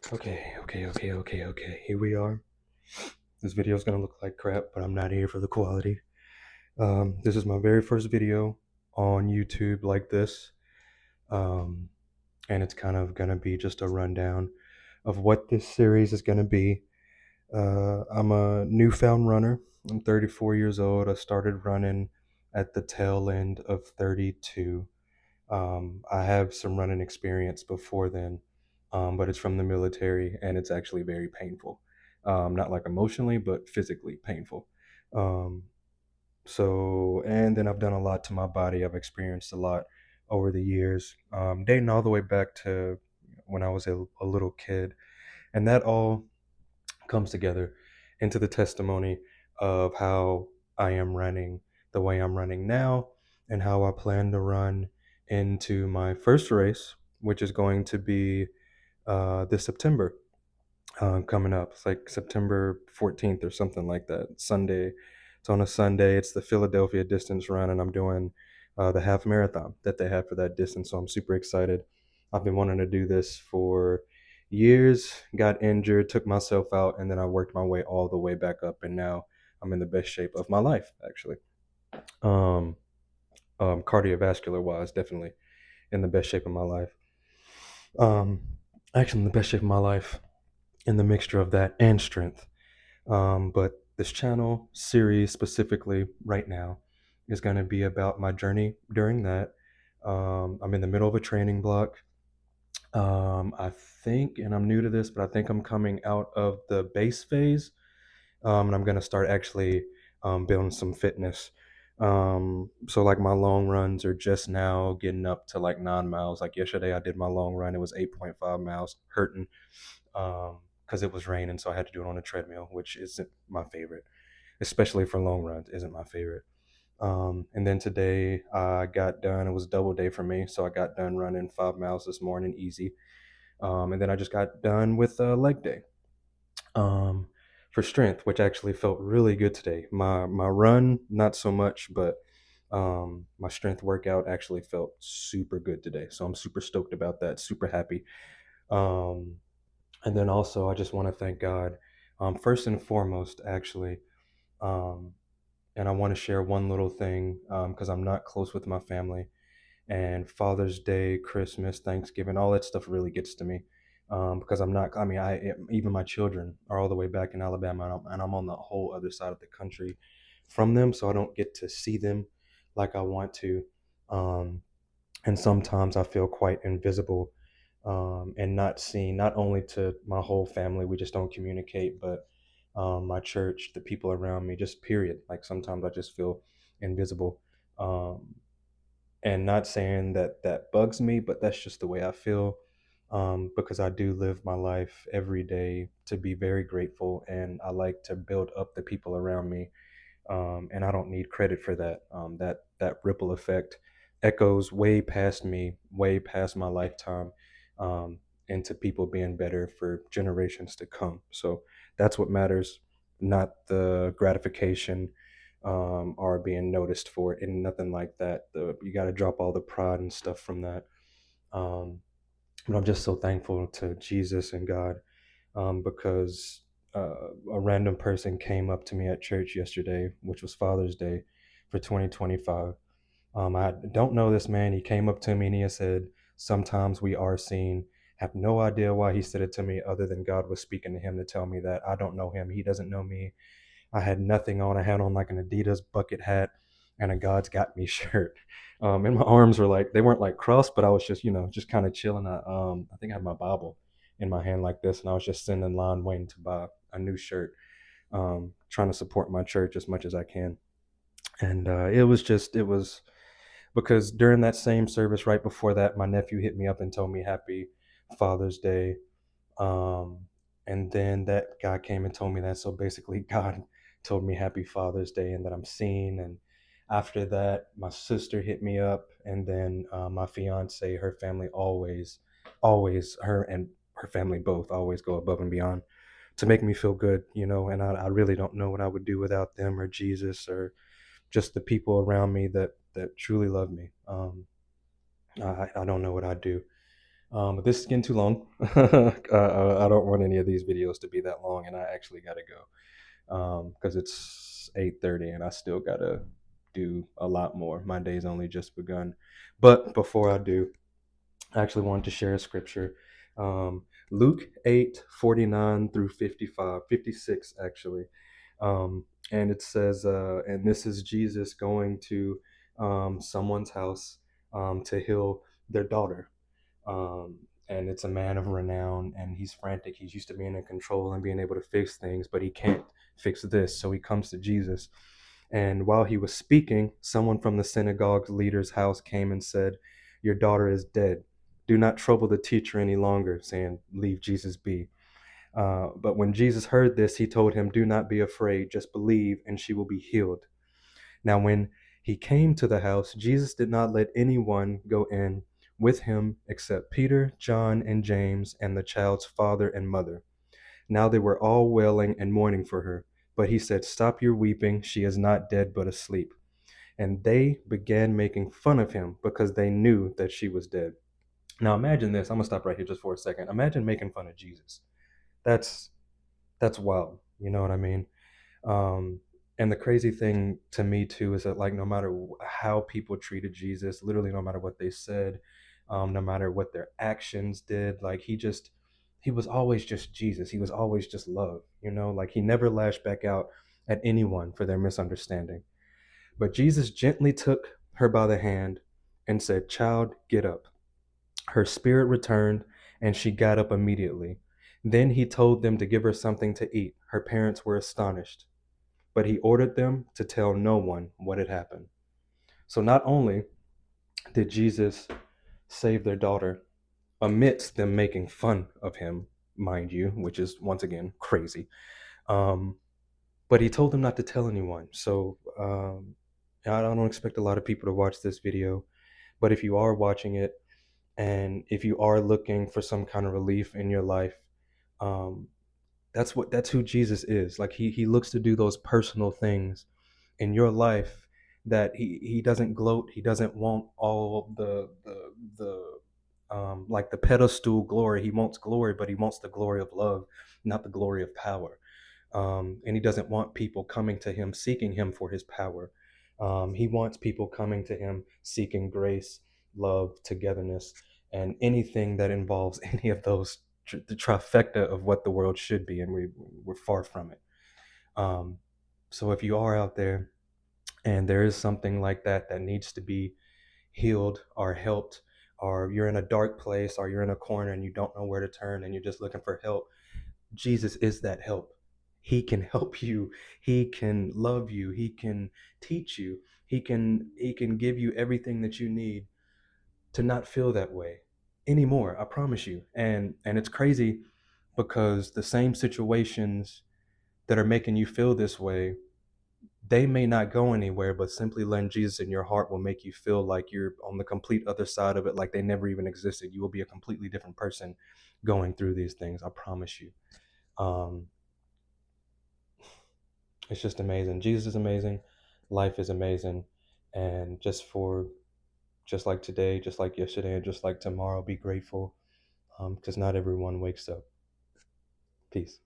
Okay. Here we are. This video is gonna look like crap, but I'm not here for the quality. This is my very first video on YouTube like this, um, and it's kind of gonna be just a rundown of what this series is gonna be. I'm a newfound runner. I'm 34 years old. I started running at the tail end of 32. I have some running experience before then, but it's from the military and it's actually very painful. Not like emotionally, but physically painful. Um, and then I've done a lot to my body. I've experienced a lot over the years, dating all the way back to when I was a little kid. And that all comes together into the testimony of how I am running the way I'm running now and how I plan to run into my first race, which is going to be this September coming up. It's like September 14th or something like that. Sunday. It's on a Sunday. It's the Philadelphia distance run, and I'm doing the half marathon that they have for that distance. So I'm super excited. I've been wanting to do this for years, got injured, took myself out, and then I worked my way all the way back up, and now I'm in the best shape of my life, actually. Um, Cardiovascular wise, definitely in the best shape of my life. Um, Actually, in the best shape of my life, in the mixture of that and strength. But this channel series specifically right now is going to be about my journey during that. I'm in the middle of a training block. I think, and I'm new to this, but I think I'm coming out of the base phase, and I'm going to start actually building some fitness. So like my long runs are just now getting up to like 9 miles. Like yesterday, I did my long run. It was 8.5 miles, hurting because it was raining, so I had to do it on a treadmill, which isn't my favorite, especially for long runs. Isn't my favorite. And then today I got done. It was a double day for me, so I got done running 5 miles this morning, easy. And then I just got done with leg day um, for strength, which actually felt really good today. My run, not so much, but my strength workout actually felt super good today. So I'm super stoked about that. Super happy. Um, and then also, I just want to thank God, first and foremost, actually. Um, and I want to share one little thing because I'm not close with my family. And Father's Day, Christmas, Thanksgiving, all that stuff really gets to me because I'm not. I mean, even my children are all the way back in Alabama, and I'm on the whole other side of the country from them, so I don't get to see them like I want to. Um, and sometimes I feel quite invisible and not seen, not only to my whole family, we just don't communicate, but my church, the people around me, just period. Like sometimes I just feel invisible. Um, and not saying that that bugs me, but that's just the way I feel because I do live my life every day to be very grateful, and I like to build up the people around me, and I don't need credit for that. That ripple effect echoes way past me, way past my lifetime, um, into people being better for generations to come. So that's what matters, not the gratification or being noticed for it, and nothing like that. You got to drop all the pride and stuff from that. Um, but I'm just so thankful to Jesus and God because a random person came up to me at church yesterday, which was Father's Day for 2025. I don't know this man. He came up to me and he said, "Sometimes we are seen." Have no idea why he said it to me, other than God was speaking to him to tell me that I don't know him. He doesn't know me. I had nothing on. I had on like an Adidas bucket hat and a God's Got Me shirt. And my arms were like, they weren't like crossed, but I was just, just kind of chilling. I think I had my Bible in my hand like this, and I was just sitting in line waiting to buy a new shirt, trying to support my church as much as I can. And it was because during that same service, right before that, my nephew hit me up and told me Happy Father's Day. Um, and then that guy came and told me that. So basically, God told me Happy Father's Day and that I'm seen. And after that, my sister hit me up, and then my fiance, her family always, her and her family both always go above and beyond to make me feel good, And I really don't know what I would do without them or Jesus or just the people around me that truly love me. I don't know what I'd do. But this is getting too long. I don't want any of these videos to be that long, and I actually gotta go because it's 8:30, and I still gotta do a lot more. My day's only just begun. But before I do, I actually wanted to share a scripture. Luke 8:49 through 55, 56 actually. And it says, and this is Jesus going to someone's house to heal their daughter. And it's a man of renown, and he's frantic. He's used to being in control and being able to fix things, but he can't fix this. So he comes to Jesus. And while he was speaking, someone from the synagogue leader's house came and said, "Your daughter is dead. Do not trouble the teacher any longer," saying, "Leave Jesus be." But when Jesus heard this, he told him, "Do not be afraid, just believe, and she will be healed." Now, when he came to the house, Jesus did not let anyone go in with him except Peter, John, and James, and the child's father and mother. Now they were all wailing and mourning for her. But he said, "Stop your weeping. She is not dead, but asleep." And they began making fun of him because they knew that she was dead. Now imagine this. I'm gonna stop right here just for a second. Imagine making fun of Jesus. That's that's wild. You know what I mean? Um, and the crazy thing to me too is that, like, no matter how people treated Jesus, literally no matter what they said, no matter what their actions did, like he was always just Jesus. He was always just love. You know, like he never lashed back out at anyone for their misunderstanding. But Jesus gently took her by the hand and said, "Child, get up." Her spirit returned, and she got up immediately. Then he told them to give her something to eat. Her parents were astonished, but he ordered them to tell no one what had happened. So not only did Jesus save their daughter amidst them making fun of him, mind you, which is once again crazy, um, but he told them not to tell anyone. So I don't expect a lot of people to watch this video, but if you are watching it, and if you are looking for some kind of relief in your life, um, that's who Jesus is. Like he looks to do those personal things in your life that he doesn't gloat. He doesn't want all the like the pedestal glory. He wants glory, but he wants the glory of love, not the glory of power. And he doesn't want people coming to him seeking him for his power. He wants people coming to him seeking grace, love, togetherness, and anything that involves any of those, the trifecta of what the world should be, and we're far from it. Um, so if you are out there and there is something like that that needs to be healed or helped, or you're in a dark place, or you're in a corner and you don't know where to turn and you're just looking for help, Jesus is that help. He can help you. He can love you. He can teach you. He can give you everything that you need to not feel that way anymore. I promise you. And it's crazy because the same situations that are making you feel this way, they may not go anywhere, but simply letting Jesus in your heart will make you feel like you're on the complete other side of it, like they never even existed. You will be a completely different person going through these things. I promise you. Um, it's just amazing. Jesus is amazing. Life is amazing. And just like today, just like yesterday, and just like tomorrow, be grateful because not everyone wakes up. Peace.